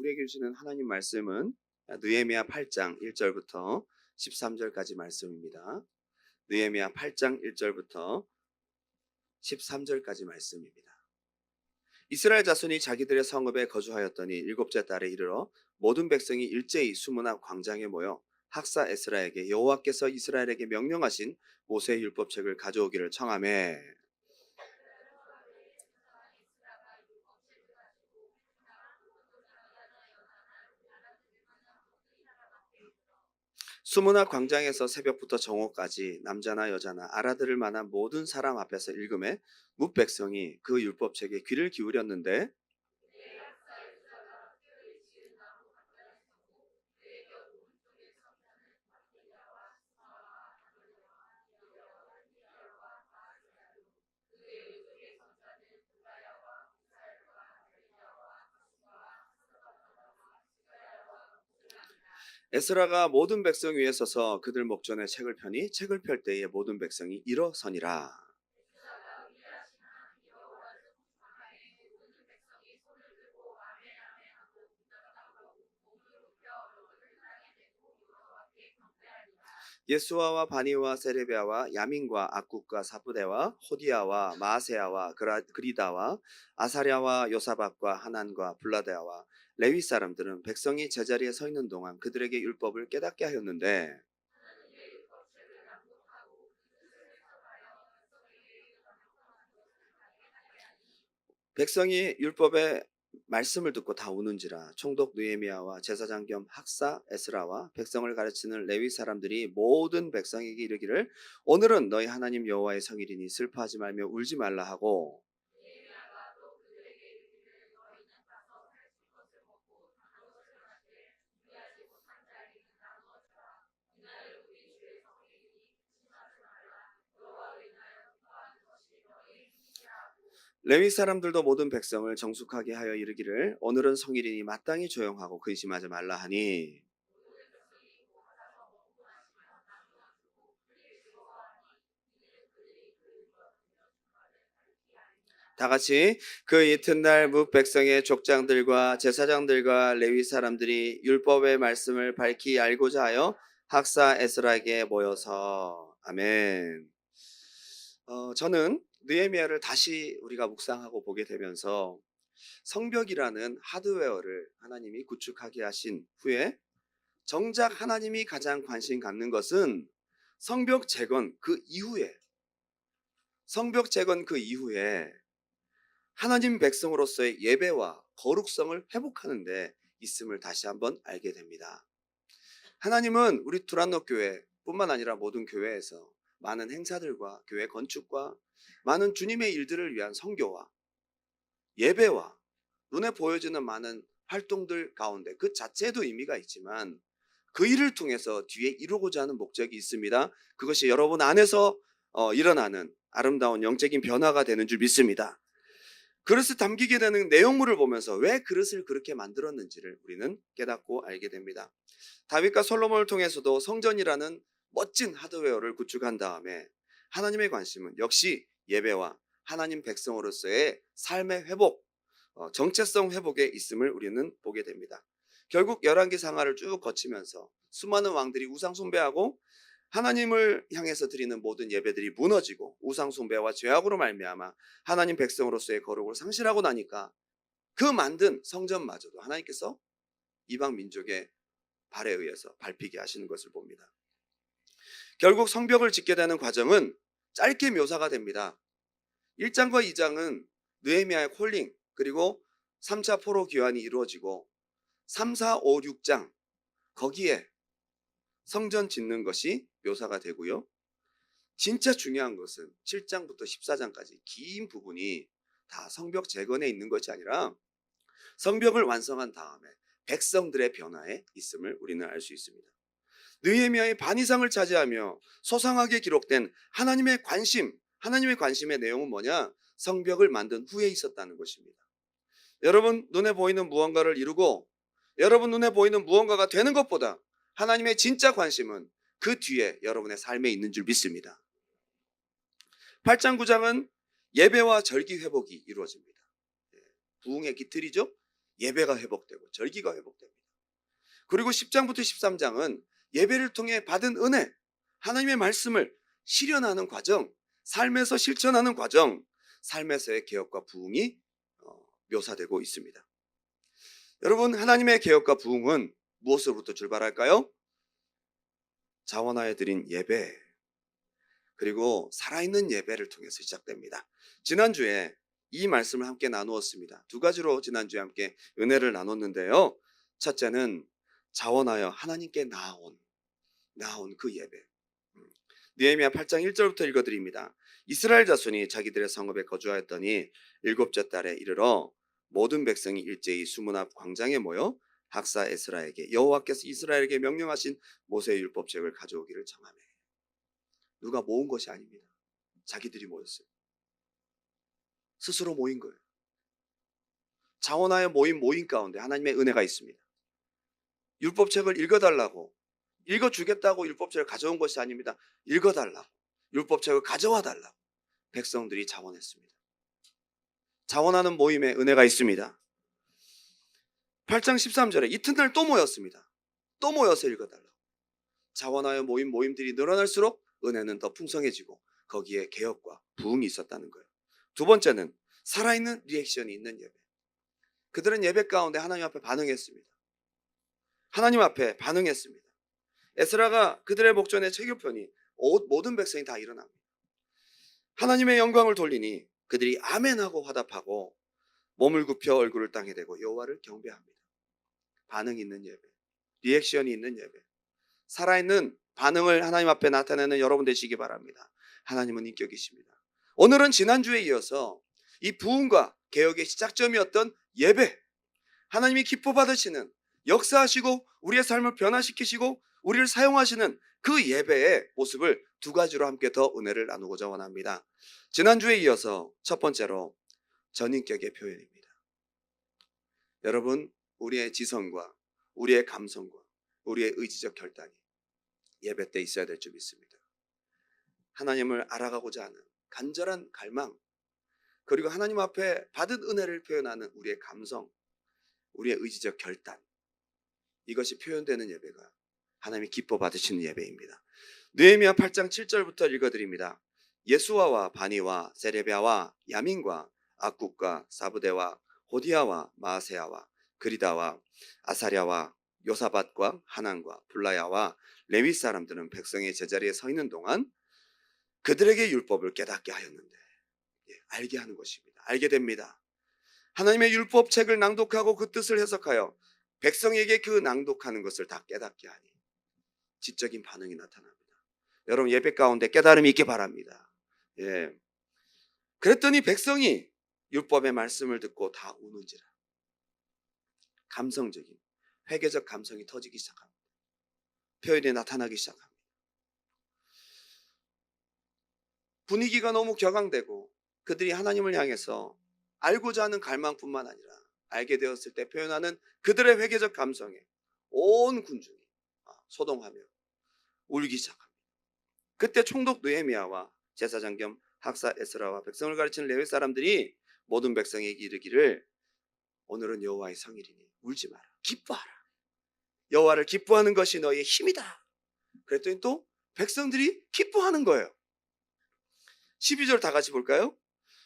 우리에게 주시는 하나님 말씀은 느헤미야 8장 1절부터 13절까지 말씀입니다. 느헤미야 8장 1절부터 13절까지 말씀입니다. 이스라엘 자손이 자기들의 성읍에 거주하였더니 일곱째 달에 이르러 모든 백성이 일제히 수문학 광장에 모여 학사 에스라에게 여호와께서 이스라엘에게 명령하신 모세의 율법책을 가져오기를 청하매 수문학 광장에서 새벽부터 정오까지 남자나 여자나 알아들을 만한 모든 사람 앞에서 읽음에 뭇 백성이 그 율법책에 귀를 기울였는데 에스라가 모든 백성 위에 서서 그들 목전에 책을 펴니 책을 펼 때에 모든 백성이 일어서니라. 예수아와 바니와 세레비아와 야민과 악국과 사부대와 호디아와 마아세야와 그리다와 아사랴와 요사박과 하난과 블라데아와 레위 사람들은 백성이 제자리에 서 있는 동안 그들에게 율법을 깨닫게 하였는데 백성이 율법의 말씀을 듣고 다 우는지라 총독 느헤미야와 제사장 겸 학사 에스라와 백성을 가르치는 레위 사람들이 모든 백성에게 이르기를 오늘은 너희 하나님 여호와의 성일이니 슬퍼하지 말며 울지 말라 하고 레위 사람들도 모든 백성을 정숙하게 하여 이르기를 오늘은 성일이니 마땅히 조용하고 근심하지 말라 하니 다 같이 그 이튿날 뭇 백성의 족장들과 제사장들과 레위 사람들이 율법의 말씀을 밝히 알고자 하여 학사 에스라에게 모여서 아멘. 저는 느헤미야를 다시 우리가 묵상하고 보게 되면서 성벽이라는 하드웨어를 하나님이 구축하게 하신 후에 정작 하나님이 가장 관심 갖는 것은 성벽 재건 그 이후에 성벽 재건 그 이후에 하나님 백성으로서의 예배와 거룩성을 회복하는 데 있음을 다시 한번 알게 됩니다. 하나님은 우리 두란노 교회뿐만 아니라 모든 교회에서 많은 행사들과 교회 건축과 많은 주님의 일들을 위한 선교와 예배와 눈에 보여지는 많은 활동들 가운데 그 자체에도 의미가 있지만 그 일을 통해서 뒤에 이루고자 하는 목적이 있습니다. 그것이 여러분 안에서 일어나는 아름다운 영적인 변화가 되는 줄 믿습니다. 그릇을 담기게 되는 내용물을 보면서 왜 그릇을 그렇게 만들었는지를 우리는 깨닫고 알게 됩니다. 다윗과 솔로몬을 통해서도 성전이라는 멋진 하드웨어를 구축한 다음에 하나님의 관심은 역시 예배와 하나님 백성으로서의 삶의 회복, 정체성 회복에 있음을 우리는 보게 됩니다. 결국 열왕기 상하를 쭉 거치면서 수많은 왕들이 우상 숭배하고 하나님을 향해서 드리는 모든 예배들이 무너지고 우상 숭배와 죄악으로 말미암아 하나님 백성으로서의 거룩을 상실하고 나니까 그 만든 성전마저도 하나님께서 이방 민족의 발에 의해서 밟히게 하시는 것을 봅니다. 결국 성벽을 짓게 되는 과정은 짧게 묘사가 됩니다. 1장과 2장은 느헤미야의 콜링 그리고 3차 포로 귀환이 이루어지고 3, 4, 5, 6장 거기에 성전 짓는 것이 묘사가 되고요. 진짜 중요한 것은 7장부터 14장까지 긴 부분이 다 성벽 재건에 있는 것이 아니라 성벽을 완성한 다음에 백성들의 변화에 있음을 우리는 알 수 있습니다. 느헤미야의 반 이상을 차지하며 소상하게 기록된 하나님의 관심의 내용은 뭐냐? 성벽을 만든 후에 있었다는 것입니다. 여러분 눈에 보이는 무언가를 이루고 여러분 눈에 보이는 무언가가 되는 것보다 하나님의 진짜 관심은 그 뒤에 여러분의 삶에 있는 줄 믿습니다. 8장 9장은 예배와 절기 회복이 이루어집니다. 부흥의 기틀이죠. 예배가 회복되고 절기가 회복됩니다. 그리고 10장부터 13장은 예배를 통해 받은 은혜, 하나님의 말씀을 실현하는 과정, 삶에서 실천하는 과정, 삶에서의 개혁과 부흥이 묘사되고 있습니다. 여러분, 하나님의 개혁과 부흥은 무엇으로부터 출발할까요? 자원하여 드린 예배, 그리고 살아있는 예배를 통해서 시작됩니다. 지난주에 이 말씀을 함께 나누었습니다. 두 가지로 지난주에 함께 은혜를 나눴는데요. 첫째는 자원하여 하나님께 나아온 그 예배. 느헤미야 8장 1절부터 읽어드립니다. 이스라엘 자손이 자기들의 성읍에 거주하였더니 일곱째 달에 이르러 모든 백성이 일제히 수문 앞 광장에 모여 학사 에스라에게 여호와께서 이스라엘에게 명령하신 모세의 율법책을 가져오기를 청하매. 누가 모은 것이 아닙니다. 자기들이 모였어요. 스스로 모인 거예요. 자원하여 모인 가운데 하나님의 은혜가 있습니다. 율법책을 읽어달라고, 읽어주겠다고 율법책을 가져온 것이 아닙니다. 읽어달라고, 율법책을 가져와 달라고 백성들이 자원했습니다. 자원하는 모임에 은혜가 있습니다. 8장 13절에 이튿날 또 모였습니다. 또 모여서 읽어달라고. 자원하여 모임들이 늘어날수록 은혜는 더 풍성해지고 거기에 개혁과 부흥이 있었다는 거예요. 두 번째는 살아있는 리액션이 있는 예배. 그들은 예배 가운데 하나님 앞에 반응했습니다. 하나님 앞에 반응했습니다. 에스라가 그들의 목전에 체교편이 모든 백성이 다 일어납니다. 하나님의 영광을 돌리니 그들이 아멘하고 화답하고 몸을 굽혀 얼굴을 땅에 대고 여호와를 경배합니다. 반응이 있는 예배, 리액션이 있는 예배, 살아있는 반응을 하나님 앞에 나타내는 여러분 되시기 바랍니다. 하나님은 인격이십니다. 오늘은 지난주에 이어서 이 부흥과 개혁의 시작점이었던 예배, 하나님이 기뻐 받으시는, 역사하시고 우리의 삶을 변화시키시고 우리를 사용하시는 그 예배의 모습을 두 가지로 함께 더 은혜를 나누고자 원합니다. 지난주에 이어서 첫 번째로 전인격의 표현입니다. 여러분, 우리의 지성과 우리의 감성과 우리의 의지적 결단이 예배 때 있어야 될 줄 믿습니다. 하나님을 알아가고자 하는 간절한 갈망, 그리고 하나님 앞에 받은 은혜를 표현하는 우리의 감성, 우리의 의지적 결단, 이것이 표현되는 예배가 하나님이 기뻐 받으시는 예배입니다. 느헤미야 8장 7절부터 읽어드립니다. 예수아와 바니와 세레비아와 야민과 악국과 사부대와 호디아와 마아세야와 그리다와 아사랴와 요사밧과 하난과 블라야와 레위 사람들은 백성의 제자리에 서 있는 동안 그들에게 율법을 깨닫게 하였는데, 알게 하는 것입니다. 알게 됩니다. 하나님의 율법책을 낭독하고 그 뜻을 해석하여 백성에게 그 낭독하는 것을 다 깨닫게 하니 지적인 반응이 나타납니다. 여러분, 예배 가운데 깨달음이 있기 바랍니다. 그랬더니 백성이 율법의 말씀을 듣고 다 우는지라. 감성적인, 회개적 감성이 터지기 시작합니다. 표현이 나타나기 시작합니다. 분위기가 너무 격앙되고 그들이 하나님을 향해서 알고자 하는 갈망뿐만 아니라 알게 되었을 때 표현하는 그들의 회개적 감성에 온 군중이 소동하며 울기 시작합니다. 그때 총독 느헤미야와 제사장 겸 학사 에스라와 백성을 가르치는 레위 사람들이 모든 백성에게 이르기를 오늘은 여호와의 성일이니 울지 마라, 기뻐하라. 여호와를 기뻐하는 것이 너희의 힘이다. 그랬더니 또 백성들이 기뻐하는 거예요. 12절 다 같이 볼까요?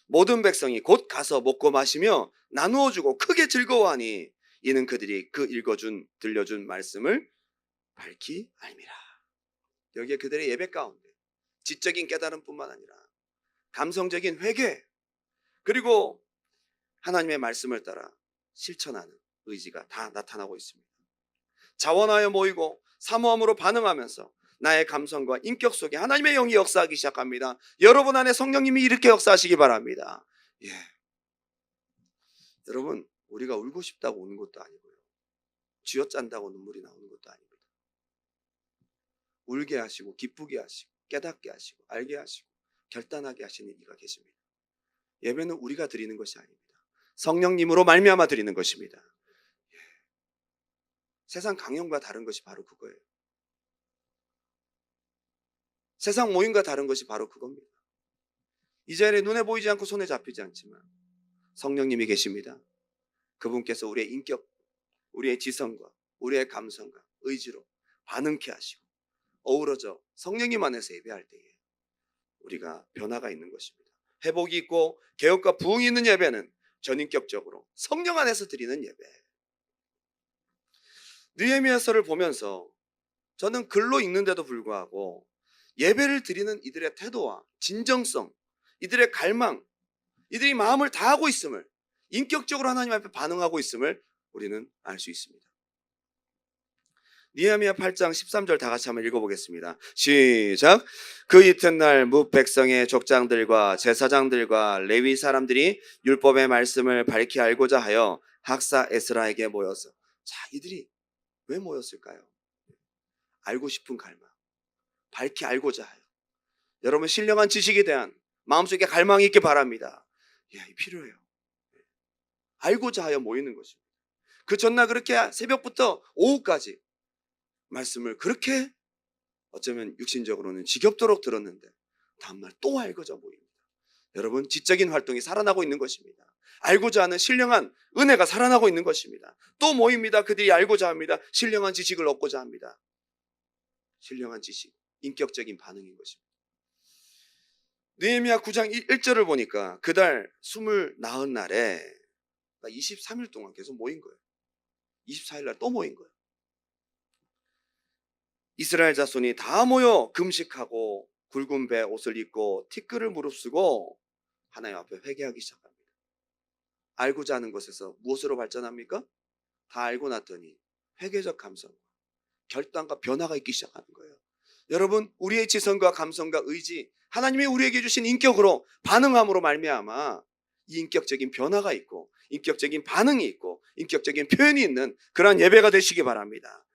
모든 백성이 곧 가서 먹고 마시며 나누어 주고 크게 즐거워하니 이는 그들이 그 들려준 말씀을 밝히 알미라. 여기에 그들의 예배 가운데 지적인 깨달음뿐만 아니라 감성적인 회개, 그리고 하나님의 말씀을 따라 실천하는 의지가 다 나타나고 있습니다. 자원하여 모이고 사모함으로 반응하면서 나의 감성과 인격 속에 하나님의 영이 역사하기 시작합니다. 여러분 안에 성령님이 이렇게 역사하시기 바랍니다. 여러분, 우리가 울고 싶다고 우는 것도 아니고요, 쥐어짠다고 눈물이 나오는 것도 아닙니다. 울게 하시고 기쁘게 하시고 깨닫게 하시고 알게 하시고 결단하게 하시는 이가 계십니다. 예배는 우리가 드리는 것이 아닙니다. 성령님으로 말미암아 드리는 것입니다. 세상 강연과 다른 것이 바로 그거예요. 세상 모임과 다른 것이 바로 그겁니다. 이 자리에 눈에 보이지 않고 손에 잡히지 않지만 성령님이 계십니다. 그분께서 우리의 인격, 우리의 지성과 우리의 감성과 의지로 반응케 하시고 어우러져 성령님 안에서 예배할 때에 우리가 변화가 있는 것입니다. 회복이 있고 개혁과 부흥이 있는 예배는 전인격적으로 성령 안에서 드리는 예배. 느헤미야서를 보면서 저는 글로 읽는데도 불구하고 예배를 드리는 이들의 태도와 진정성, 이들의 갈망, 이들이 마음을 다하고 있음을, 인격적으로 하나님 앞에 반응하고 있음을 우리는 알 수 있습니다. 느헤미야 8장 13절 다 같이 한번 읽어보겠습니다. 시작. 그 이튿날 뭇 백성의 족장들과 제사장들과 레위 사람들이 율법의 말씀을 밝히 알고자 하여 학사 에스라에게 모여서, 자, 이들이 왜 모였을까요? 알고 싶은 갈망, 밝히 알고자 하여. 여러분, 신령한 지식에 대한 마음속에 갈망이 있기 바랍니다. 예, 필요해요. 알고자 하여 모이는 것입니다. 그 전날 그렇게 새벽부터 오후까지 말씀을 그렇게 어쩌면 육신적으로는 지겹도록 들었는데 다음날 또 알고자 모입니다. 여러분, 지적인 활동이 살아나고 있는 것입니다. 알고자 하는 신령한 은혜가 살아나고 있는 것입니다. 또 모입니다. 그들이 알고자 합니다. 신령한 지식을 얻고자 합니다. 신령한 지식, 인격적인 반응인 것입니다. 느헤미야 9장 1절을 보니까 그달 29날에 23일 동안 계속 모인 거예요. 24일 날 또 모인 거예요. 이스라엘 자손이 다 모여 금식하고 굵은 배 옷을 입고 티끌을 무릅쓰고 하나님 앞에 회개하기 시작합니다. 알고자 하는 것에서 무엇으로 발전합니까? 다 알고 났더니 회개적 감성과 결단과 변화가 있기 시작하는 거예요. 여러분, 우리의 지성과 감성과 의지, 하나님이 우리에게 주신 인격으로 반응함으로 말미암아 이 인격적인 변화가 있고 인격적인 반응이 있고 인격적인 표현이 있는 그러한 예배가 되시기 바랍니다.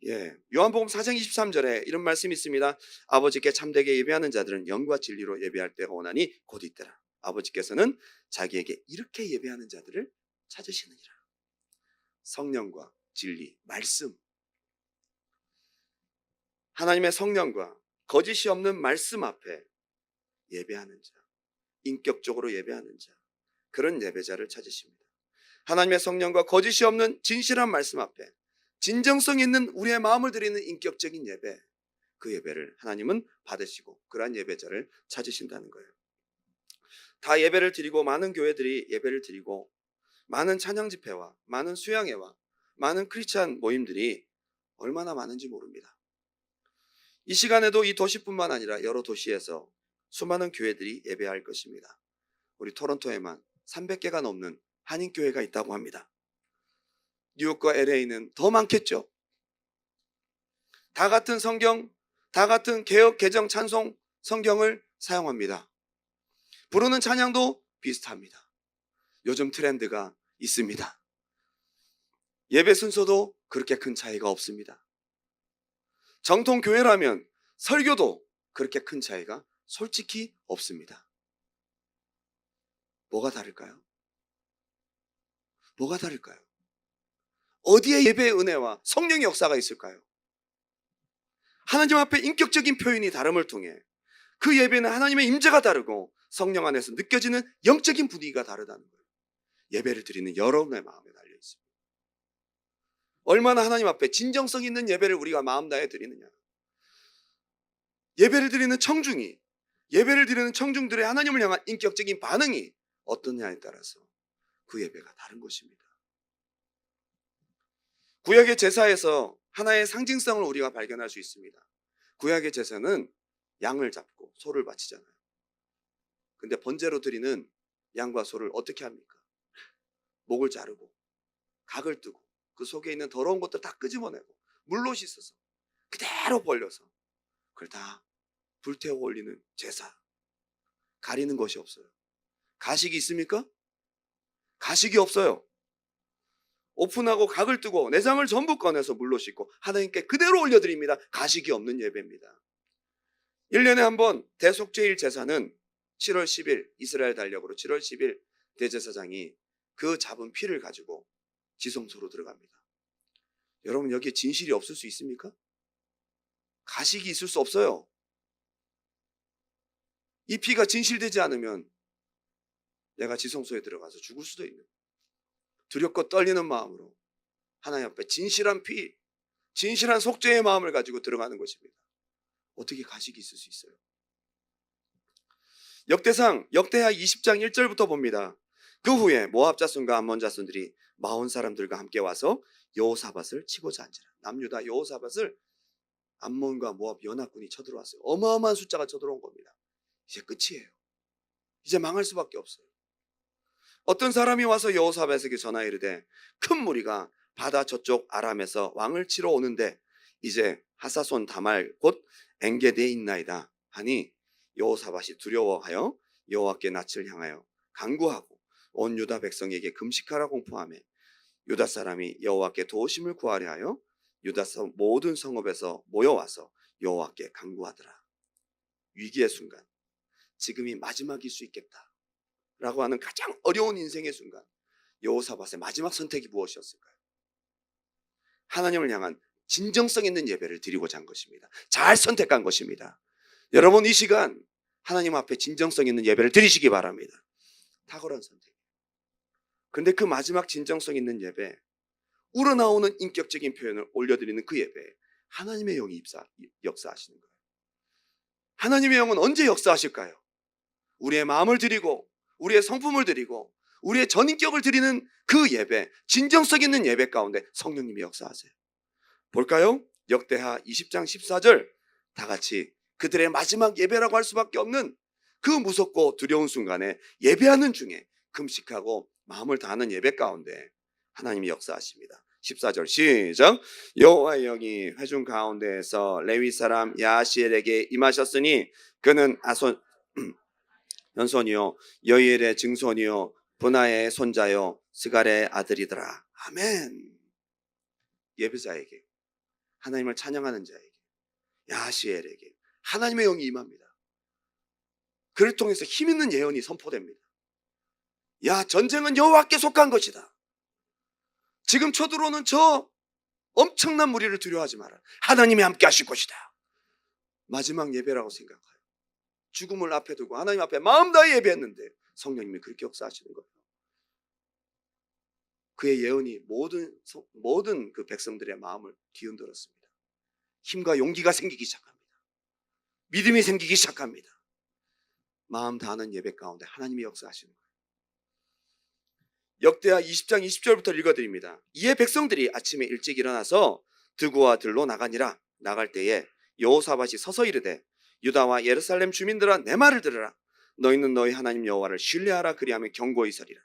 예, 요한복음 4장 23절에 이런 말씀이 있습니다. 아버지께 참되게 예배하는 자들은 영과 진리로 예배할 때가 오나니 곧 있더라. 아버지께서는 자기에게 이렇게 예배하는 자들을 찾으시느니라. 성령과 진리, 말씀, 하나님의 성령과 거짓이 없는 말씀 앞에 예배하는 자, 인격적으로 예배하는 자, 그런 예배자를 찾으십니다. 하나님의 성령과 거짓이 없는 진실한 말씀 앞에 진정성 있는 우리의 마음을 드리는 인격적인 예배, 그 예배를 하나님은 받으시고 그러한 예배자를 찾으신다는 거예요. 다 예배를 드리고 많은 교회들이 예배를 드리고 많은 찬양 집회와 많은 수양회와 많은 크리스찬 모임들이 얼마나 많은지 모릅니다. 이 시간에도 이 도시뿐만 아니라 여러 도시에서 수많은 교회들이 예배할 것입니다. 우리 토론토에만 300개가 넘는 한인교회가 있다고 합니다. 뉴욕과 LA는 더 많겠죠. 다 같은 성경, 다 같은 개역, 개정, 찬송 성경을 사용합니다. 부르는 찬양도 비슷합니다. 요즘 트렌드가 있습니다. 예배 순서도 그렇게 큰 차이가 없습니다. 정통 교회라면 설교도 그렇게 큰 차이가 솔직히 없습니다. 뭐가 다를까요? 뭐가 다를까요? 어디에 예배의 은혜와 성령의 역사가 있을까요? 하나님 앞에 인격적인 표현이 다름을 통해 그 예배는 하나님의 임재가 다르고 성령 안에서 느껴지는 영적인 분위기가 다르다는 거예요. 예배를 드리는 여러분의 마음에 달려 있습니다. 얼마나 하나님 앞에 진정성 있는 예배를 우리가 마음 다해 드리느냐. 예배를 드리는 청중이, 예배를 드리는 청중들의 하나님을 향한 인격적인 반응이 어떠냐에 따라서 그 예배가 다른 것입니다. 구약의 제사에서 하나의 상징성을 우리가 발견할 수 있습니다. 구약의 제사는 양을 잡고 소를 바치잖아요. 근데 번제로 드리는 양과 소를 어떻게 합니까? 목을 자르고 각을 뜨고 그 속에 있는 더러운 것들 다 끄집어내고 물로 씻어서 그대로 벌려서 그걸 다 불태워 올리는 제사. 가리는 것이 없어요. 가식이 있습니까? 가식이 없어요. 오픈하고 각을 뜨고 내장을 전부 꺼내서 물로 씻고 하나님께 그대로 올려드립니다. 가식이 없는 예배입니다. 1년에 한 번 대속죄일 제사는 7월 10일 이스라엘 달력으로 7월 10일 대제사장이 그 잡은 피를 가지고 지성소로 들어갑니다. 여러분, 여기에 진실이 없을 수 있습니까? 가식이 있을 수 없어요. 이 피가 진실되지 않으면 내가 지성소에 들어가서 죽을 수도 있는, 두렵고 떨리는 마음으로 하나님 앞에 진실한 피, 진실한 속죄의 마음을 가지고 들어가는 것입니다. 어떻게 가식이 있을 수 있어요? 역대하 20장 1절부터 봅니다. 그 후에 모압 자손과 암몬 자손들이 마온 사람들과 함께 와서 여호사밧을 치고자 한지라. 남유다 여호사밧을 암몬과 모압 연합군이 쳐들어왔어요. 어마어마한 숫자가 쳐들어온 겁니다. 이제 끝이에요. 이제 망할 수밖에 없어요. 어떤 사람이 와서 여호사밧에게 전하여 이르되 큰 무리가 바다 저쪽 아람에서 왕을 치러 오는데 이제 하사손 다말 곧 엔게디에 있나이다 하니 여호사밧이 두려워하여 여호와께 낯을 향하여 간구하고 온 유다 백성에게 금식하라 공포하며 유다 사람이 여호와께 도우심을 구하려 하여 유다 모든 성읍에서 모여와서 여호와께 간구하더라. 위기의 순간, 지금이 마지막일 수 있겠다 라고 하는 가장 어려운 인생의 순간, 여호사밧의 마지막 선택이 무엇이었을까요? 하나님을 향한 진정성 있는 예배를 드리고자 한 것입니다. 잘 선택한 것입니다. 여러분, 이 시간 하나님 앞에 진정성 있는 예배를 드리시기 바랍니다. 탁월한 선택. 그런데 그 마지막 진정성 있는 예배, 우러나오는 인격적인 표현을 올려드리는 그 예배에 하나님의 영이 역사하시는 거예요. 하나님의 영은 언제 역사하실까요? 우리의 마음을 드리고 우리의 성품을 드리고 우리의 전인격을 드리는 그 예배, 진정성 있는 예배 가운데 성령님이 역사하세요. 볼까요? 역대하 20장 14절 다 같이 그들의 마지막 예배라고 할 수밖에 없는 그 무섭고 두려운 순간에 예배하는 중에 금식하고 마음을 다하는 예배 가운데 하나님이 역사하십니다. 14절 시작. 여호와의 영이 회중 가운데에서 레위 사람 야시엘에게 임하셨으니 그는 아손 현손이요 여이엘의 증손이요 분하의 손자요 스갈의 아들이더라. 아멘. 예배자에게, 하나님을 찬양하는 자에게, 야시엘에게 하나님의 영이 임합니다. 그를 통해서 힘있는 예언이 선포됩니다. 야, 전쟁은 여호와께 속한 것이다. 지금 쳐들어오는 저 엄청난 무리를 두려워하지 마라. 하나님이 함께 하실 것이다. 마지막 예배라고 생각하여 죽음을 앞에 두고 하나님 앞에 마음 다해 예배했는데 성령님이 그렇게 역사하시는 거예요. 그의 예언이 모든 그 백성들의 마음을 뒤흔들었습니다. 힘과 용기가 생기기 시작합니다. 믿음이 생기기 시작합니다. 마음 다하는 예배 가운데 하나님이 역사하시는 거예요. 역대하 20장 20절부터 읽어드립니다. 이에 백성들이 아침에 일찍 일어나서 드구와 들로 나가니라. 나갈 때에 여호사밧이 서서 이르되 유다와 예루살렘 주민들아 내 말을 들으라. 너희는 너희 하나님 여호와를 신뢰하라. 그리하면 견고히 서리라.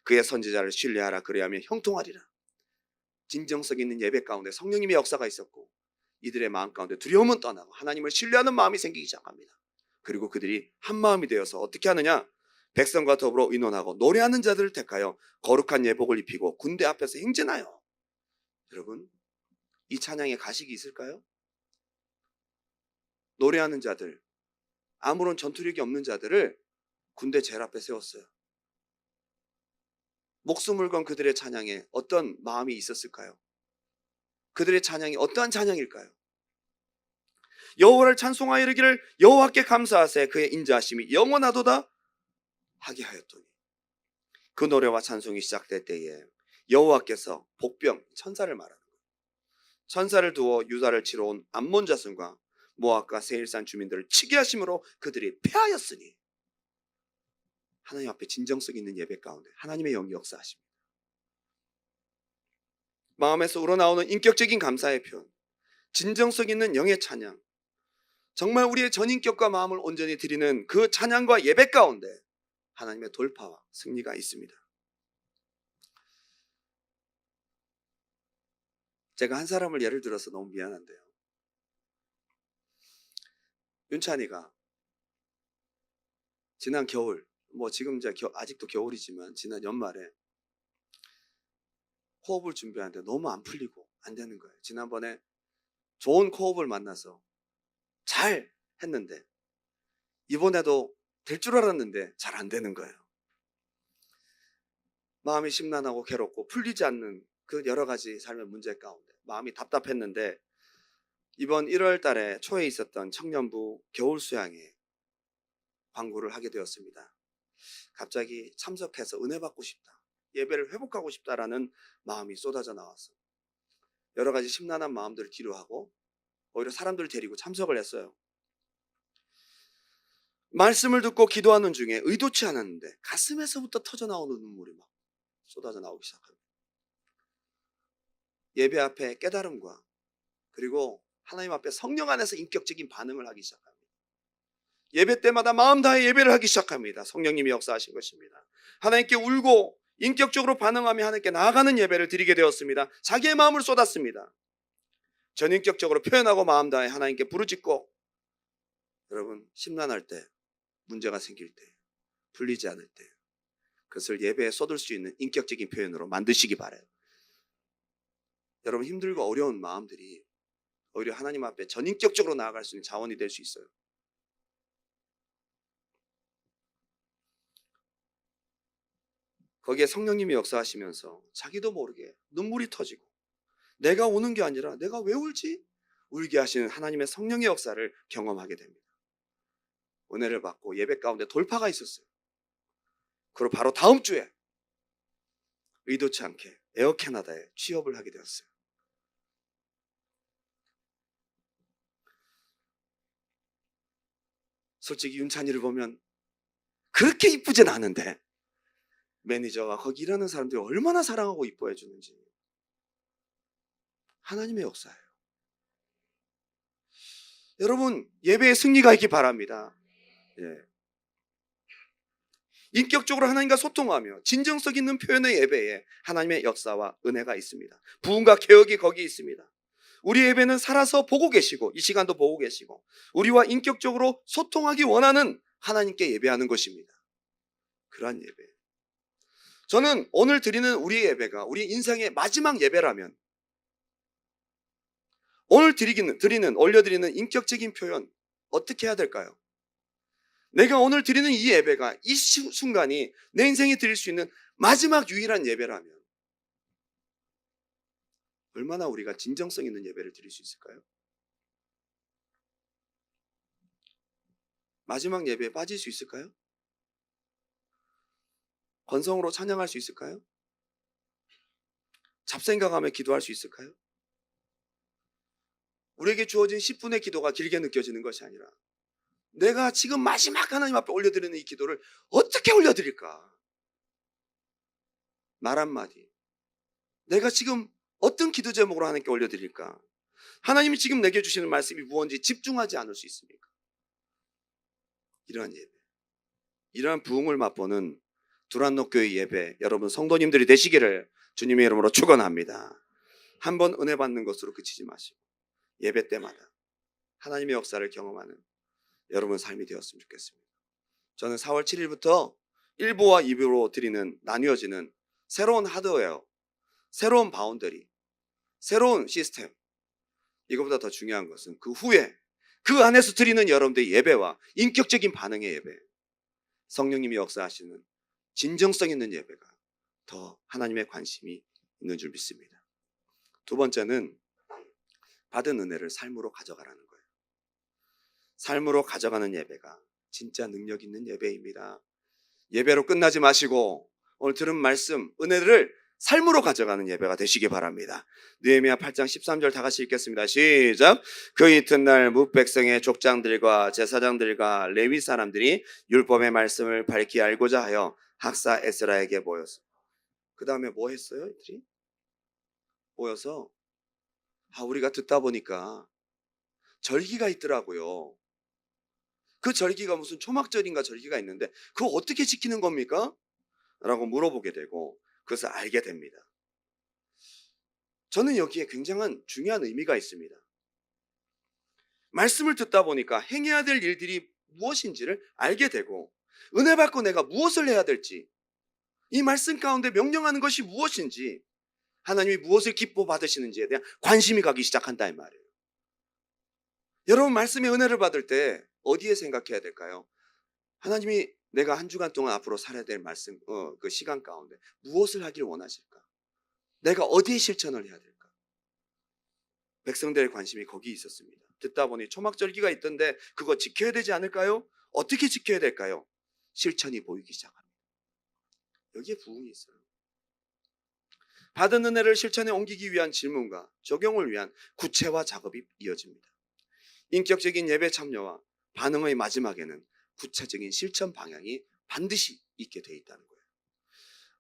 그의 선지자를 신뢰하라. 그리하면 형통하리라. 진정성 있는 예배 가운데 성령님의 역사가 있었고 이들의 마음 가운데 두려움은 떠나고 하나님을 신뢰하는 마음이 생기기 시작합니다. 그리고 그들이 한 마음이 되어서 어떻게 하느냐? 백성과 더불어 의논하고 노래하는 자들을 택하여 거룩한 예복을 입히고 군대 앞에서 행진하여. 여러분, 이 찬양에 가식이 있을까요? 노래하는 자들, 아무런 전투력이 없는 자들을 군대 제일 앞에 세웠어요. 목숨을 건 그들의 찬양에 어떤 마음이 있었을까요? 그들의 찬양이 어떠한 찬양일까요? 여호와를 찬송하여 이르기를 여호와께 감사하세 그의 인자하심이 영원하도다 하게 하였더니 그 노래와 찬송이 시작될 때에 여호와께서 복병, 천사를 말하는 거예요. 천사를 두어 유다를 치러 온 암몬 자손과 모압과 세일산 주민들을 치게 하심으로 그들이 패하였으니 하나님 앞에 진정성 있는 예배 가운데 하나님의 영이 역사하십니다. 마음에서 우러나오는 인격적인 감사의 표현, 진정성 있는 영의 찬양, 정말 우리의 전인격과 마음을 온전히 드리는 그 찬양과 예배 가운데 하나님의 돌파와 승리가 있습니다. 제가 한 사람을 예를 들어서 너무 미안한데요. 윤찬이가 지난 겨울, 지금 이제 아직도 겨울이지만 지난 연말에 코업을 준비하는데 너무 안 풀리고 안 되는 거예요. 지난번에 좋은 코업을 만나서 잘 했는데 이번에도 될 줄 알았는데 잘 안 되는 거예요. 마음이 심란하고 괴롭고 풀리지 않는 그 여러 가지 삶의 문제 가운데 마음이 답답했는데 이번 1월 달에 초에 있었던 청년부 겨울 수양에 광고를 하게 되었습니다. 갑자기 참석해서 은혜 받고 싶다. 예배를 회복하고 싶다라는 마음이 쏟아져 나왔어. 여러 가지 심란한 마음들을 뒤로하고 오히려 사람들을 데리고 참석을 했어요. 말씀을 듣고 기도하는 중에 의도치 않았는데 가슴에서부터 터져 나오는 눈물이 막 쏟아져 나오기 시작합니다. 예배 앞에 깨달음과 그리고 하나님 앞에 성령 안에서 인격적인 반응을 하기 시작합니다. 예배 때마다 마음 다해 예배를 하기 시작합니다. 성령님이 역사하신 것입니다. 하나님께 울고 인격적으로 반응하며 하나님께 나아가는 예배를 드리게 되었습니다. 자기의 마음을 쏟았습니다. 전인격적으로 표현하고 마음 다해 하나님께 부르짖고, 여러분 심란할 때, 문제가 생길 때, 풀리지 않을 때 그것을 예배에 쏟을 수 있는 인격적인 표현으로 만드시기 바라요. 여러분 힘들고 어려운 마음들이 오히려 하나님 앞에 전인격적으로 나아갈 수 있는 자원이 될 수 있어요. 거기에 성령님이 역사하시면서 자기도 모르게 눈물이 터지고, 내가 우는 게 아니라 내가 왜 울지? 울게 하시는 하나님의 성령의 역사를 경험하게 됩니다. 은혜를 받고 예배 가운데 돌파가 있었어요. 그리고 바로 다음 주에 의도치 않게 에어 캐나다에 취업을 하게 되었어요. 솔직히 윤찬이를 보면 그렇게 이쁘진 않은데 매니저가 거기 일하는 사람들이 얼마나 사랑하고 이뻐해 주는지. 하나님의 역사예요. 여러분 예배에 승리가 있기 바랍니다. 예. 인격적으로 하나님과 소통하며 진정성 있는 표현의 예배에 하나님의 역사와 은혜가 있습니다. 부흥과 개혁이 거기 있습니다. 우리 예배는 살아서 보고 계시고 이 시간도 보고 계시고 우리와 인격적으로 소통하기 원하는 하나님께 예배하는 것입니다. 그러한 예배. 저는 오늘 드리는 우리 예배가 우리 인생의 마지막 예배라면 오늘 올려드리는 인격적인 표현 어떻게 해야 될까요? 내가 오늘 드리는 이 예배가 이 순간이 내 인생에 드릴 수 있는 마지막 유일한 예배라면 얼마나 우리가 진정성 있는 예배를 드릴 수 있을까요? 마지막 예배에 빠질 수 있을까요? 건성으로 찬양할 수 있을까요? 잡생각하며 기도할 수 있을까요? 우리에게 주어진 10분의 기도가 길게 느껴지는 것이 아니라 내가 지금 마지막 하나님 앞에 올려드리는 이 기도를 어떻게 올려드릴까? 말 한마디. 내가 지금 어떤 기도 제목으로 하나님께 올려드릴까? 하나님이 지금 내게 주시는 말씀이 무엇인지 집중하지 않을 수 있습니까? 이러한 예배, 이러한 부흥을 맛보는 두란노교회 예배 여러분 성도님들이 되시기를 주님의 이름으로 축원합니다. 한번 은혜 받는 것으로 그치지 마시고 예배 때마다 하나님의 역사를 경험하는 여러분 삶이 되었으면 좋겠습니다. 저는 4월 7일부터 1부와 2부로 드리는 나뉘어지는 새로운 하드웨어, 새로운 바운더리, 새로운 시스템, 이것보다 더 중요한 것은 그 후에 그 안에서 드리는 여러분들의 예배와 인격적인 반응의 예배, 성령님이 역사하시는 진정성 있는 예배가 더 하나님의 관심이 있는 줄 믿습니다. 두 번째는 받은 은혜를 삶으로 가져가라는 거예요. 삶으로 가져가는 예배가 진짜 능력 있는 예배입니다. 예배로 끝나지 마시고 오늘 들은 말씀, 은혜를 삶으로 가져가는 예배가 되시기 바랍니다. 느헤미야 8장 13절 다 같이 읽겠습니다. 시작. 그 이튿날 뭇 백성의 족장들과 제사장들과 레위 사람들이 율법의 말씀을 밝히 알고자 하여 학사 에스라에게 모였어. 그 다음에 뭐 했어요? 이들이 모여서 우리가 듣다 보니까 절기가 있더라고요. 그 절기가 무슨 초막절인가 절기가 있는데 그거 어떻게 지키는 겁니까? 라고 물어보게 되고 그것을 알게 됩니다. 저는 여기에 굉장한 중요한 의미가 있습니다. 말씀을 듣다 보니까 행해야 될 일들이 무엇인지를 알게 되고 은혜 받고 내가 무엇을 해야 될지, 이 말씀 가운데 명령하는 것이 무엇인지, 하나님이 무엇을 기뻐 받으시는지에 대한 관심이 가기 시작한다 이 말이에요. 여러분 말씀의 은혜를 받을 때 어디에 생각해야 될까요? 하나님이 내가 한 주간 동안 앞으로 살아야 될 말씀, 그 시간 가운데 무엇을 하기를 원하실까? 내가 어디에 실천을 해야 될까? 백성들의 관심이 거기 있었습니다. 듣다 보니 초막절기가 있던데 그거 지켜야 되지 않을까요? 어떻게 지켜야 될까요? 실천이 보이기 시작합니다. 여기에 부흥이 있어요. 받은 은혜를 실천에 옮기기 위한 질문과 적용을 위한 구체화 작업이 이어집니다. 인격적인 예배 참여와 반응의 마지막에는 구체적인 실천 방향이 반드시 있게 돼 있다는 거예요.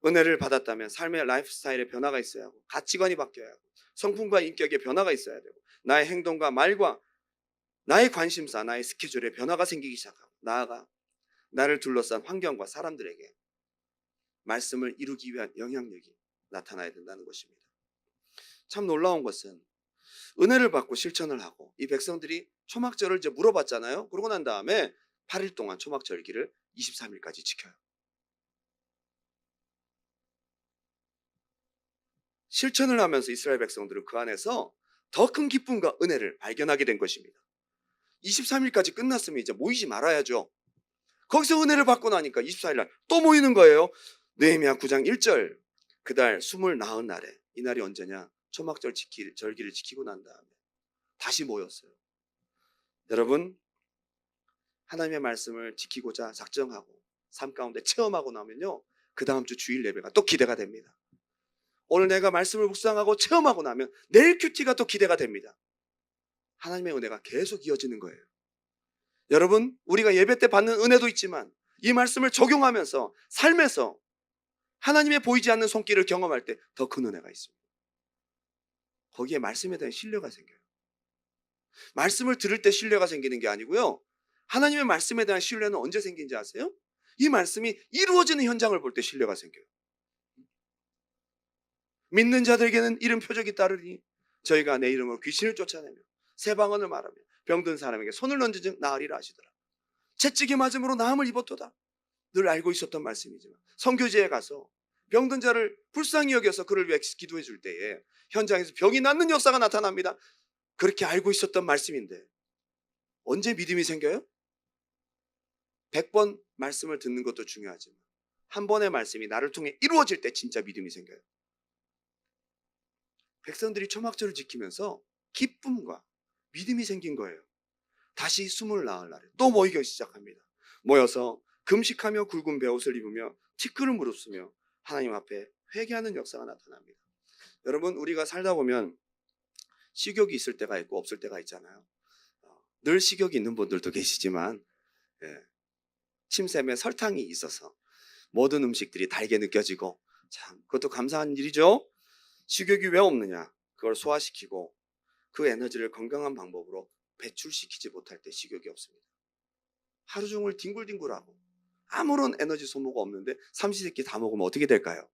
은혜를 받았다면 삶의 라이프 스타일에 변화가 있어야 하고, 가치관이 바뀌어야 하고, 성품과 인격에 변화가 있어야 되고, 나의 행동과 말과 나의 관심사, 나의 스케줄에 변화가 생기기 시작하고, 나아가 나를 둘러싼 환경과 사람들에게 말씀을 이루기 위한 영향력이 나타나야 된다는 것입니다. 참 놀라운 것은 은혜를 받고 실천을 하고, 이 백성들이 초막절을 이제 물어봤잖아요. 그러고 난 다음에 8일 동안 초막절기를 23일까지 지켜요. 실천을 하면서 이스라엘 백성들은 그 안에서 더 큰 기쁨과 은혜를 발견하게 된 것입니다. 23일까지 끝났으면 이제 모이지 말아야죠. 거기서 은혜를 받고 나니까 24일날 또 모이는 거예요. 느헤미야 9장 1절, 그달 29날에, 이날이 언제냐? 초막절 절기를 지키고 난 다음에 다시 모였어요. 여러분, 하나님의 말씀을 지키고자 작정하고 삶 가운데 체험하고 나면요, 그 다음 주 주일 예배가 또 기대가 됩니다. 오늘 내가 말씀을 묵상하고 체험하고 나면 내일 큐티가 또 기대가 됩니다. 하나님의 은혜가 계속 이어지는 거예요. 여러분, 우리가 예배 때 받는 은혜도 있지만 이 말씀을 적용하면서 삶에서 하나님의 보이지 않는 손길을 경험할 때 더 큰 은혜가 있습니다. 거기에 말씀에 대한 신뢰가 생겨요. 말씀을 들을 때 신뢰가 생기는 게 아니고요, 하나님의 말씀에 대한 신뢰는 언제 생긴지 아세요? 이 말씀이 이루어지는 현장을 볼 때 신뢰가 생겨요. 믿는 자들에게는 이런 표적이 따르니 저희가 내 이름으로 귀신을 쫓아내며 새 방언을 말하며 병든 사람에게 손을 얹은 나으리라 하시더라. 채찍이 맞음으로 나음을 입었도다. 늘 알고 있었던 말씀이지만 선교지에 가서 병든 자를 불쌍히 여겨서 그를 위해 기도해 줄 때에 현장에서 병이 낫는 역사가 나타납니다. 그렇게 알고 있었던 말씀인데 언제 믿음이 생겨요? 100번 말씀을 듣는 것도 중요하지만 한 번의 말씀이 나를 통해 이루어질 때 진짜 믿음이 생겨요. 백성들이 초막절을 지키면서 기쁨과 믿음이 생긴 거예요. 다시 29날에 또 모이기 시작합니다. 모여서 금식하며 굵은 베옷을 입으며 티끌을 무릅쓰며 하나님 앞에 회개하는 역사가 나타납니다. 여러분, 우리가 살다 보면 식욕이 있을 때가 있고 없을 때가 있잖아요. 늘 식욕이 있는 분들도 계시지만 침샘에 설탕이 있어서 모든 음식들이 달게 느껴지고, 참 그것도 감사한 일이죠. 식욕이 왜 없느냐? 그걸 소화시키고 그 에너지를 건강한 방법으로 배출시키지 못할 때 식욕이 없습니다. 하루 종일 뒹굴뒹굴하고 아무런 에너지 소모가 없는데 삼시세끼 다 먹으면 어떻게 될까요?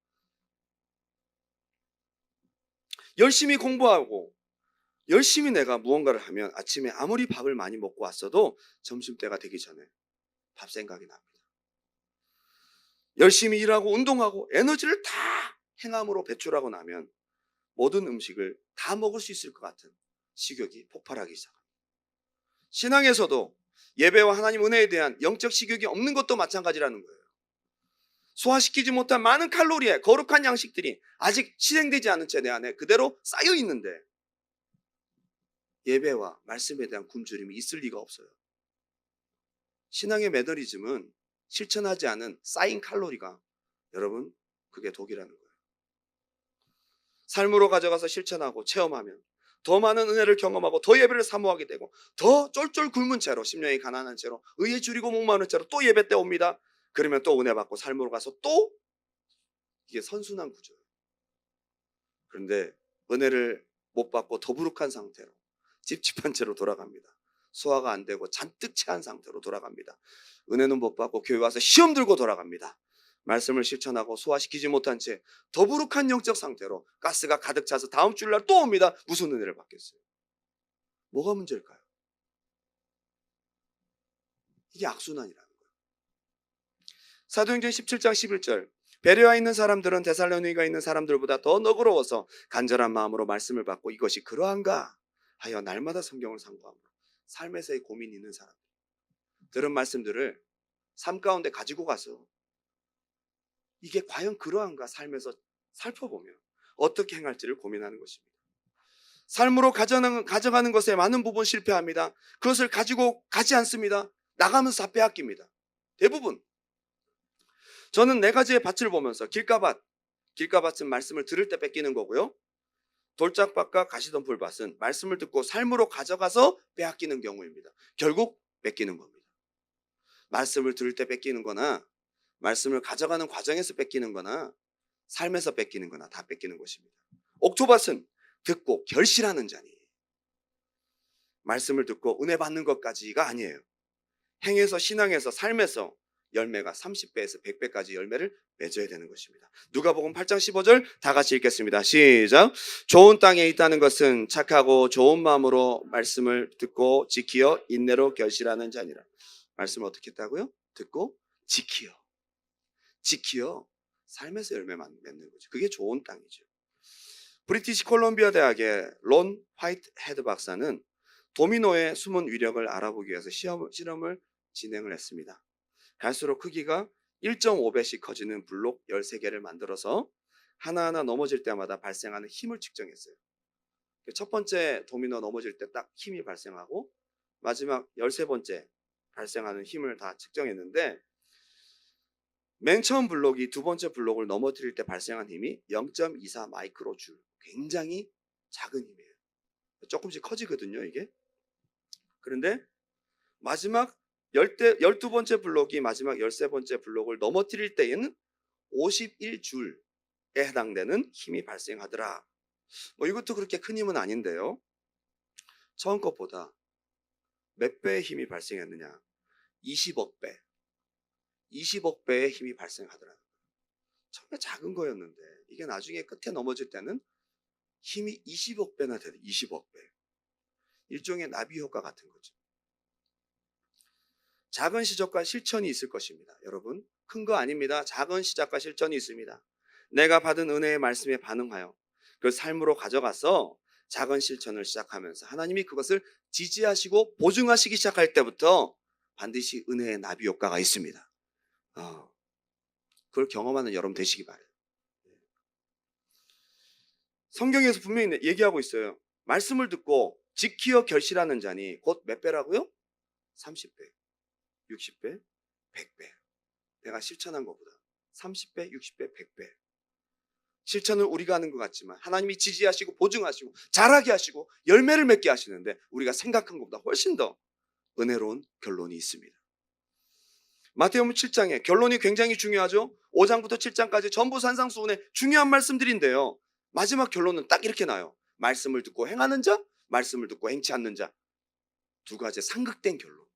열심히 공부하고 열심히 내가 무언가를 하면 아침에 아무리 밥을 많이 먹고 왔어도 점심때가 되기 전에 밥 생각이 납니다. 열심히 일하고 운동하고 에너지를 다 행함으로 배출하고 나면 모든 음식을 다 먹을 수 있을 것 같은 식욕이 폭발하기 시작합니다. 신앙에서도 예배와 하나님 은혜에 대한 영적 식욕이 없는 것도 마찬가지라는 거예요. 소화시키지 못한 많은 칼로리에 거룩한 양식들이 아직 실행되지 않은 채 내 안에 그대로 쌓여 있는데 예배와 말씀에 대한 굶주림이 있을 리가 없어요. 신앙의 매너리즘은 실천하지 않은 쌓인 칼로리가, 여러분, 그게 독이라는 거예요. 삶으로 가져가서 실천하고 체험하면 더 많은 은혜를 경험하고 더 예배를 사모하게 되고 더 쫄쫄 굶은 채로, 심령이 가난한 채로, 의에 줄이고 목마른 채로 또 예배 때 옵니다. 그러면 또 은혜 받고 삶으로 가서 또, 이게 선순환 구조예요. 그런데 은혜를 못 받고 더부룩한 상태로 찝찝한 채로 돌아갑니다. 소화가 안 되고 잔뜩 체한 상태로 돌아갑니다. 은혜는 못 받고 교회 와서 시험 들고 돌아갑니다. 말씀을 실천하고 소화시키지 못한 채 더부룩한 영적 상태로 가스가 가득 차서 다음 주일날 또 옵니다. 무슨 은혜를 받겠어요? 뭐가 문제일까요? 이게 악순환이라는 거예요. 사도행전 17장 11절, 베레아에 있는 사람들은 데살로니가에 있는 사람들보다 더 너그러워서 간절한 마음으로 말씀을 받고 이것이 그러한가 하여 날마다 성경을 상고함으로 삶에서의 고민이 있는 사람들, 들은 말씀들을 삶 가운데 가지고 가서 이게 과연 그러한가 삶에서 살펴보며 어떻게 행할지를 고민하는 것입니다. 삶으로 가져가는 것에 많은 부분 실패합니다. 그것을 가지고 가지 않습니다. 나가면서 다 빼앗깁니다. 대부분. 저는 4가지의 밭을 보면서 길가밭, 길가밭은 말씀을 들을 때 뺏기는 거고요. 돌짝밭과 가시덤불밭은 말씀을 듣고 삶으로 가져가서 빼앗기는 경우입니다. 결국 뺏기는 겁니다. 말씀을 들을 때 뺏기는 거나 말씀을 가져가는 과정에서 뺏기는 거나 삶에서 뺏기는 거나 다 뺏기는 것입니다. 옥토밭은 듣고 결실하는 자니, 말씀을 듣고 은혜 받는 것까지가 아니에요. 행에서, 신앙에서, 삶에서 열매가 30배에서 100배까지 열매를 맺어야 되는 것입니다. 누가복음 8장 15절 다 같이 읽겠습니다. 시작. 좋은 땅에 있다는 것은 착하고 좋은 마음으로 말씀을 듣고 지키어 인내로 결실하는 자니라. 말씀을 어떻게 했다고요? 듣고 지키어 삶에서 열매 맺는 거죠. 그게 좋은 땅이죠. 브리티시 콜롬비아 대학의 론 화이트 헤드 박사는 도미노의 숨은 위력을 알아보기 위해서 실험을 진행을 했습니다. 갈수록 크기가 1.5배씩 커지는 블록 13개를 만들어서 하나하나 넘어질 때마다 발생하는 힘을 측정했어요. 첫 번째 도미노 넘어질 때 딱 힘이 발생하고 마지막 13번째 발생하는 힘을 다 측정했는데, 맨 처음 블록이 두 번째 블록을 넘어뜨릴 때 발생한 힘이 0.24 마이크로줄, 굉장히 작은 힘이에요. 조금씩 커지거든요, 이게. 그런데 마지막 12번째 블록이 마지막 13번째 블록을 넘어뜨릴 때에는 51줄에 해당되는 힘이 발생하더라. 이것도 그렇게 큰 힘은 아닌데요. 처음 것보다 몇 배의 힘이 발생했느냐? 20억 배. 20억 배의 힘이 발생하더라. 처음에 작은 거였는데 이게 나중에 끝에 넘어질 때는 힘이 20억 배나 되더 20억 배. 일종의 나비 효과 같은 거죠. 작은 시작과 실천이 있을 것입니다. 여러분, 큰 거 아닙니다. 작은 시작과 실천이 있습니다. 내가 받은 은혜의 말씀에 반응하여 그 삶으로 가져가서 작은 실천을 시작하면서 하나님이 그것을 지지하시고 보증하시기 시작할 때부터 반드시 은혜의 나비 효과가 있습니다. 그걸 경험하는 여러분 되시기 바라요. 성경에서 분명히 얘기하고 있어요. 말씀을 듣고 지키어 결실하는 자니 곧 몇 배라고요? 30배, 60배, 100배. 내가 실천한 것보다 30배, 60배, 100배. 실천을 우리가 하는 것 같지만 하나님이 지지하시고 보증하시고 잘하게 하시고 열매를 맺게 하시는데 우리가 생각한 것보다 훨씬 더 은혜로운 결론이 있습니다. 마태복음 7장에 결론이 굉장히 중요하죠. 5장부터 7장까지 전부 산상수훈의 중요한 말씀들인데요. 마지막 결론은 딱 이렇게 나요. 말씀을 듣고 행하는 자, 말씀을 듣고 행치 않는 자. 두 가지 상극된 결론.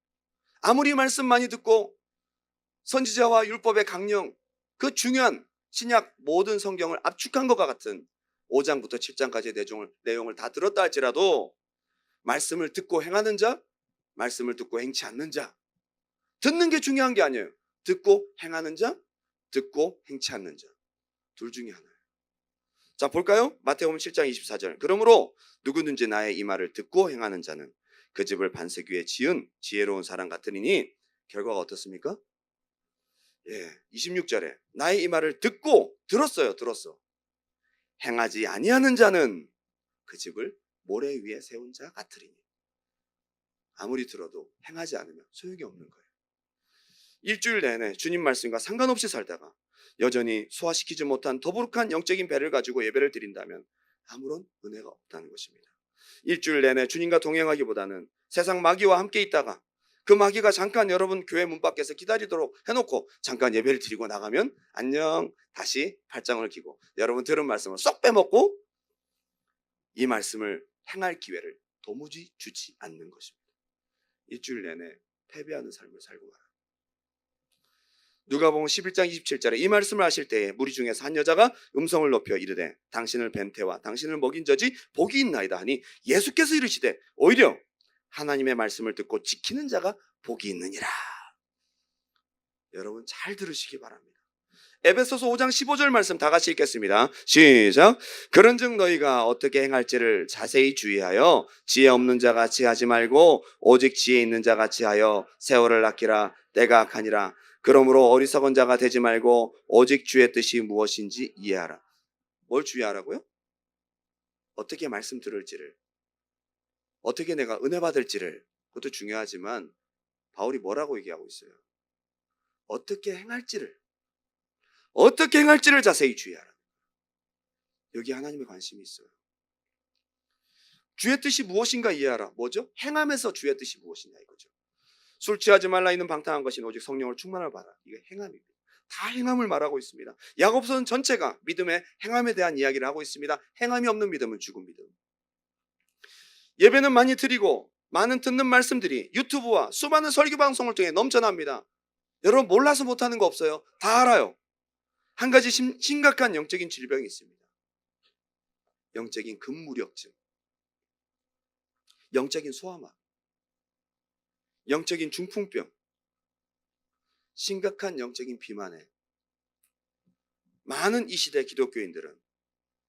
아무리 말씀 많이 듣고 선지자와 율법의 강령, 그 중요한 신약 모든 성경을 압축한 것과 같은 5장부터 7장까지의 내용을 다 들었다 할지라도 말씀을 듣고 행하는 자, 말씀을 듣고 행치 않는 자. 듣는 게 중요한 게 아니에요. 듣고 행하는 자, 듣고 행치 않는 자. 둘 중에 하나예요. 자, 볼까요? 마태복음 7장 24절. 그러므로 누구든지 나의 이 말을 듣고 행하는 자는 그 집을 반석 위에 지은 지혜로운 사람 같으니 결과가 어떻습니까? 26절에 나의 이 말을 듣고 들었어. 행하지 아니하는 자는 그 집을 모래 위에 세운 자 같으리니. 아무리 들어도 행하지 않으면 소용이 없는 거예요. 일주일 내내 주님 말씀과 상관없이 살다가 여전히 소화시키지 못한 더부룩한 영적인 배를 가지고 예배를 드린다면 아무런 은혜가 없다는 것입니다. 일주일 내내 주님과 동행하기보다는 세상 마귀와 함께 있다가 그 마귀가 잠깐 여러분 교회 문 밖에서 기다리도록 해놓고 잠깐 예배를 드리고 나가면 안녕 다시 팔짱을 끼고 여러분 들은 말씀을 쏙 빼먹고 이 말씀을 행할 기회를 도무지 주지 않는 것입니다. 일주일 내내 패배하는 삶을 살고 말아요. 누가복음 11장 27절에 이 말씀을 하실 때에 무리 중에서 한 여자가 음성을 높여 이르되 당신을 뵌 태와 당신을 먹인 저지 복이 있나이다 하니 예수께서 이르시되 오히려 하나님의 말씀을 듣고 지키는 자가 복이 있느니라. 여러분 잘 들으시기 바랍니다. 에베소서 5장 15절 말씀 다 같이 읽겠습니다. 시작. 그런즉 너희가 어떻게 행할지를 자세히 주의하여 지혜 없는 자 같이 하지 말고 오직 지혜 있는 자 같이 하여 세월을 아끼라. 때가 악하니라. 그러므로 어리석은 자가 되지 말고 오직 주의 뜻이 무엇인지 이해하라. 뭘 주의하라고요? 어떻게 말씀 들을지를, 어떻게 내가 은혜 받을지를. 그것도 중요하지만 바울이 뭐라고 얘기하고 있어요? 어떻게 행할지를 자세히 주의하라. 여기 하나님의 관심이 있어요. 주의 뜻이 무엇인가 이해하라. 뭐죠? 행함에서 주의 뜻이 무엇이냐 이거죠. 술 취하지 말라 있는 방탕한 것이 오직 성령을 충만을 바라. 이게 행함입니다. 다 행함을 말하고 있습니다. 야고보서는 전체가 믿음의 행함에 대한 이야기를 하고 있습니다. 행함이 없는 믿음은 죽은 믿음. 예배는 많이 드리고 많은 듣는 말씀들이 유튜브와 수많은 설교 방송을 통해 넘쳐납니다. 여러분 몰라서 못하는 거 없어요. 다 알아요. 한 가지 심각한 영적인 질병이 있습니다. 영적인 근무력증, 영적인 소아마, 영적인 중풍병, 심각한 영적인 비만에 많은 이 시대 기독교인들은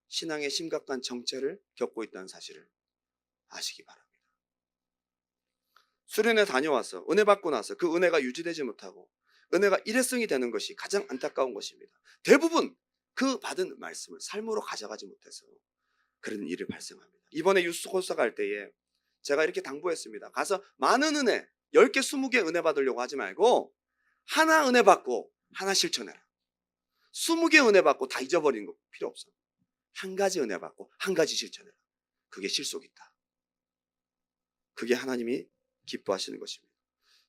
신앙의 심각한 정체를 겪고 있다는 사실을 아시기 바랍니다. 수련회 다녀와서 은혜 받고 나서 그 은혜가 유지되지 못하고 은혜가 일회성이 되는 것이 가장 안타까운 것입니다. 대부분 그 받은 말씀을 삶으로 가져가지 못해서 그런 일이 발생합니다. 이번에 유스 코스 갈 때에 제가 이렇게 당부했습니다. 가서 많은 은혜, 10개, 20개 은혜 받으려고 하지 말고 하나 은혜 받고 하나 실천해라. 20개 은혜 받고 다 잊어버리는 거 필요 없어. 한 가지 은혜 받고 한 가지 실천해라. 그게 실속이다. 그게 하나님이 기뻐하시는 것입니다.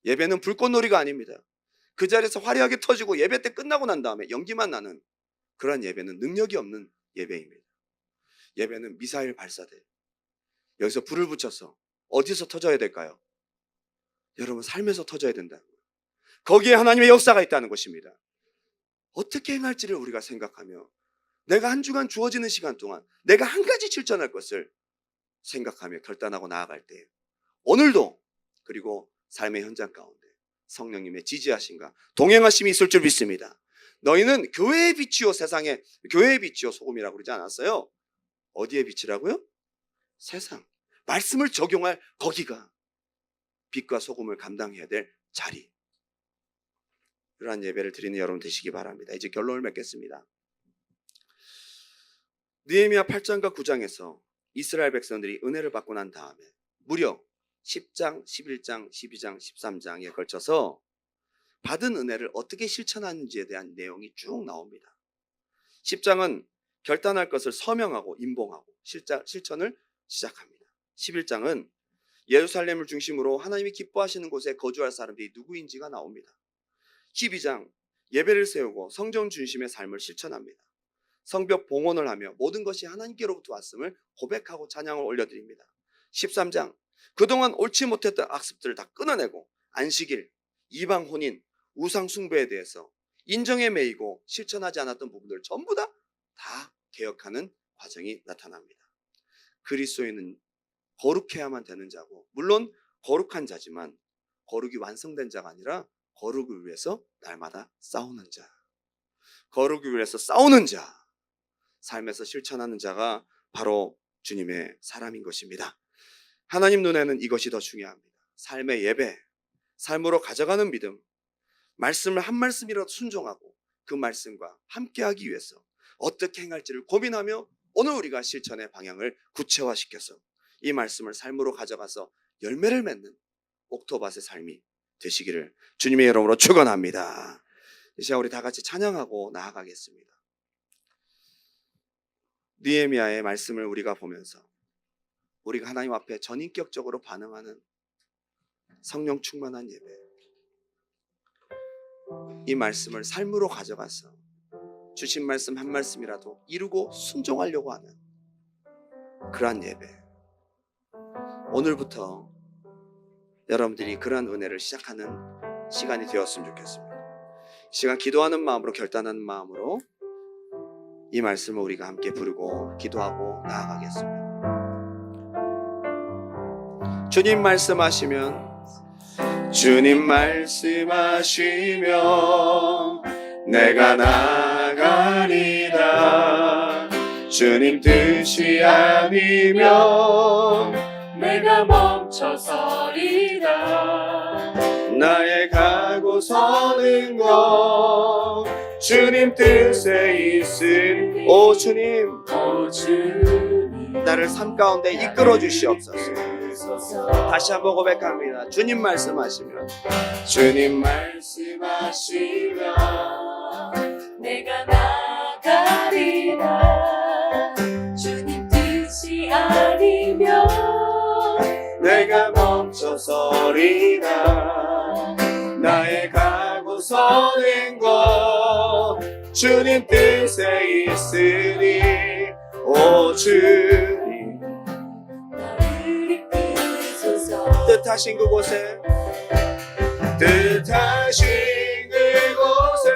예배는 불꽃놀이가 아닙니다. 그 자리에서 화려하게 터지고 예배 때 끝나고 난 다음에 연기만 나는 그런 예배는 능력이 없는 예배입니다. 예배는 미사일 발사대. 여기서 불을 붙여서 어디서 터져야 될까요? 여러분 삶에서 터져야 된다는 거예요. 거기에 하나님의 역사가 있다는 것입니다. 어떻게 행할지를 우리가 생각하며 내가 한 주간 주어지는 시간 동안 내가 한 가지 실천할 것을 생각하며 결단하고 나아갈 때 오늘도 그리고 삶의 현장 가운데 성령님의 지지하심과 동행하심이 있을 줄 믿습니다. 너희는 교회의 빛이요 세상에 교회의 빛이요 소금이라고 그러지 않았어요? 어디에 빛이라고요? 세상. 말씀을 적용할 거기가 빛과 소금을 감당해야 될 자리. 그러한 예배를 드리는 여러분 되시기 바랍니다. 이제 결론을 맺겠습니다. 느헤미야 8장과 9장에서 이스라엘 백성들이 은혜를 받고 난 다음에 무려 10장, 11장, 12장, 13장에 걸쳐서 받은 은혜를 어떻게 실천하는지에 대한 내용이 쭉 나옵니다. 10장은 결단할 것을 서명하고 임봉하고 실천을 시작합니다. 11장은 예루살렘을 중심으로 하나님이 기뻐하시는 곳에 거주할 사람들이 누구인지가 나옵니다. 12장 예배를 세우고 성전 중심의 삶을 실천합니다. 성벽 봉헌을 하며 모든 것이 하나님께로부터 왔음을 고백하고 찬양을 올려드립니다. 13장 그동안 옳지 못했던 악습들을 다 끊어내고 안식일, 이방 혼인, 우상 숭배에 대해서 인정에 매이고 실천하지 않았던 부분들을 전부 다 개혁하는 과정이 나타납니다. 그리스도인은 거룩해야만 되는 자고 물론 거룩한 자지만 거룩이 완성된 자가 아니라 거룩을 위해서 날마다 싸우는 자, 거룩을 위해서 싸우는 자, 삶에서 실천하는 자가 바로 주님의 사람인 것입니다. 하나님 눈에는 이것이 더 중요합니다. 삶의 예배, 삶으로 가져가는 믿음, 말씀을 한 말씀이라도 순종하고 그 말씀과 함께하기 위해서 어떻게 행할지를 고민하며 오늘 우리가 실천의 방향을 구체화시켜서 이 말씀을 삶으로 가져가서 열매를 맺는 옥토밭의 삶이 되시기를 주님의 이름으로 축원합니다. 이 시간 우리 다 같이 찬양하고 나아가겠습니다. 느헤미야의 말씀을 우리가 보면서 우리가 하나님 앞에 전인격적으로 반응하는 성령 충만한 예배, 이 말씀을 삶으로 가져가서 주신 말씀 한 말씀이라도 이루고 순종하려고 하는 그러한 예배, 오늘부터 여러분들이 그러한 은혜를 시작하는 시간이 되었으면 좋겠습니다. 이 시간 기도하는 마음으로 결단하는 마음으로 이 말씀을 우리가 함께 부르고 기도하고 나아가겠습니다. 주님 말씀하시면 주님 말씀하시면 내가 나가리라. 주님 뜻이 아니면 내가 멈춰서리라. 나의 가고 서는 것 주님 뜻에 있으니 오 주님 오 주님 나를 삶 가운데 이끌어 주시옵소서. 다시 한번 고백합니다. 주님 말씀하시면 주님 말씀하시면 내가 나가리라. 주님 뜻이 아니면 내가 멈춰서리라. 나의 가고 서는 것 주님 뜻에 있으니 오 주님 나를 이끄소서. 뜻하신 그곳에 뜻하신 그곳에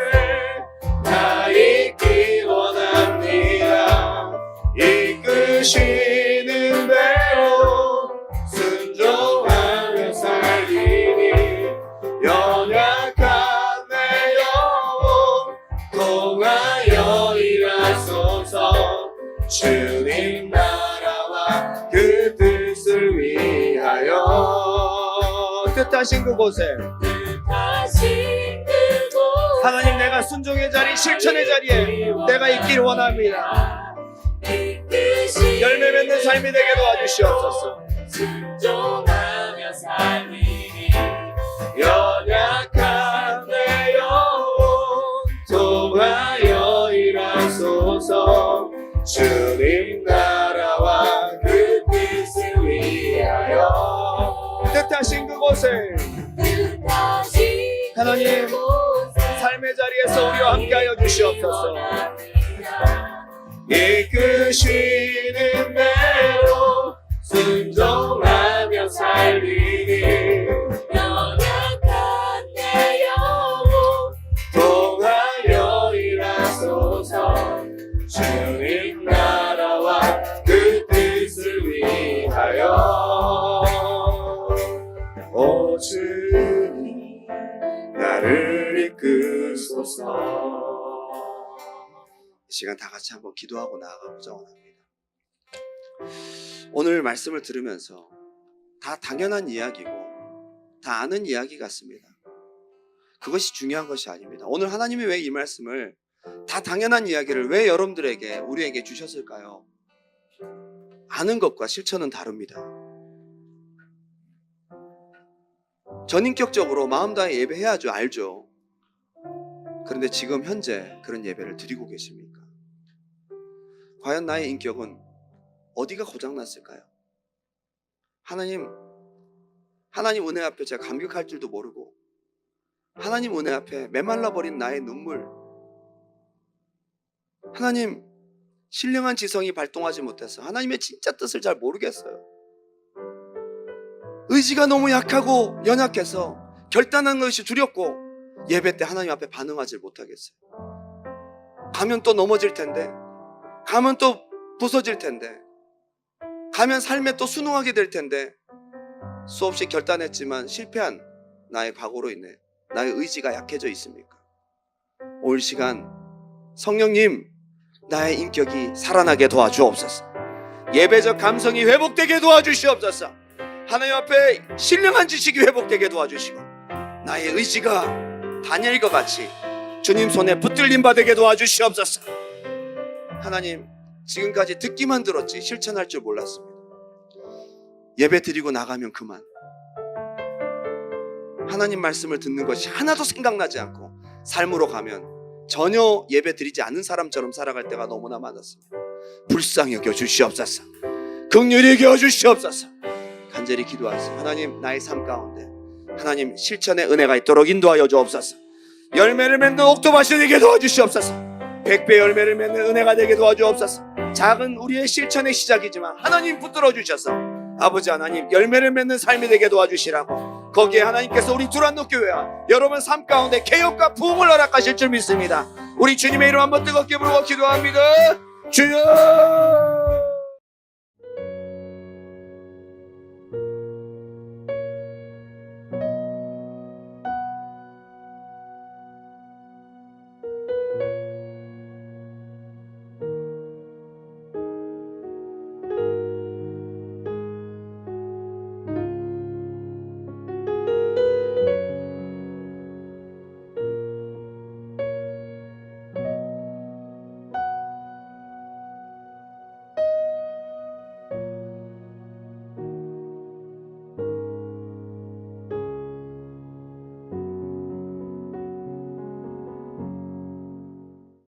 나 있기 원합니다. 이끄시는 대로 순종하며 살리니 연약한 내 영혼 통하여 일하소서. 주님 나라와 그 뜻을 위하여 뜻하신 그곳에 뜻하신 그곳 하나님 내가 순종의 자리 실천의 자리에 내가 있기를 원합니다. 열매 맺는 삶이 되게 도와주시옵소서. 순종하며 살리니 연약한 내 영혼 통하여 일하소서. 주님 나라와 그 뜻을 위하여 뜻하신 그곳에 뜻하신 하나님 그곳에 삶의 자리에서 우리와 함께하여 주시옵소서. 이끄시는 대로 순종하며 살리니 연약한 내 영혼 통하여 일하소서. 주님 나라와 그 뜻을 위하여 오 주님 나를 이끄소서. 이 시간 다 같이 한번 기도하고 나아가보자 원합니다. 오늘 말씀을 들으면서 다 당연한 이야기고 다 아는 이야기 같습니다. 그것이 중요한 것이 아닙니다. 오늘 하나님이 왜 이 말씀을 다 당연한 이야기를 왜 여러분들에게 우리에게 주셨을까요? 아는 것과 실천은 다릅니다. 전인격적으로 마음 다해 예배해야죠. 알죠. 그런데 지금 현재 그런 예배를 드리고 계십니까? 과연 나의 인격은 어디가 고장났을까요? 하나님 은혜 앞에 제가 감격할 줄도 모르고 하나님 은혜 앞에 메말라버린 나의 눈물, 하나님 신령한 지성이 발동하지 못해서 하나님의 진짜 뜻을 잘 모르겠어요. 의지가 너무 약하고 연약해서 결단하는 것이 두렵고 예배 때 하나님 앞에 반응하지 못하겠어요. 가면 또 넘어질 텐데, 가면 또 부서질 텐데, 가면 삶에 또 순응하게 될 텐데, 수없이 결단했지만 실패한 나의 과거로 인해 나의 의지가 약해져 있습니까? 올 시간 성령님 나의 인격이 살아나게 도와주옵소서. 예배적 감성이 회복되게 도와주시옵소서. 하나님 앞에 신령한 지식이 회복되게 도와주시고 나의 의지가 다니엘과 같이 주님 손에 붙들림 받게 도와주시옵소서. 하나님 지금까지 듣기만 들었지 실천할 줄 몰랐습니다. 예배 드리고 나가면 그만, 하나님 말씀을 듣는 것이 하나도 생각나지 않고 삶으로 가면 전혀 예배 드리지 않는 사람처럼 살아갈 때가 너무나 많았습니다. 불쌍히 여겨 주시옵소서. 긍휼히 여겨 주시옵소서. 간절히 기도하세요. 하나님 나의 삶 가운데 하나님 실천의 은혜가 있도록 인도하여 주옵소서. 열매를 맺는 옥토밭이 되게 도와주시옵소서. 100배 열매를 맺는 은혜가 되게 도와주옵소서. 작은 우리의 실천의 시작이지만 하나님 붙들어 주셔서 아버지 하나님 열매를 맺는 삶이 되게 도와주시라고, 거기에 하나님께서 우리 두란노 교회와 여러분 삶 가운데 개혁과 부흥을 허락하실 줄 믿습니다. 우리 주님의 이름 한번 뜨겁게 부르고 기도합니다. 주여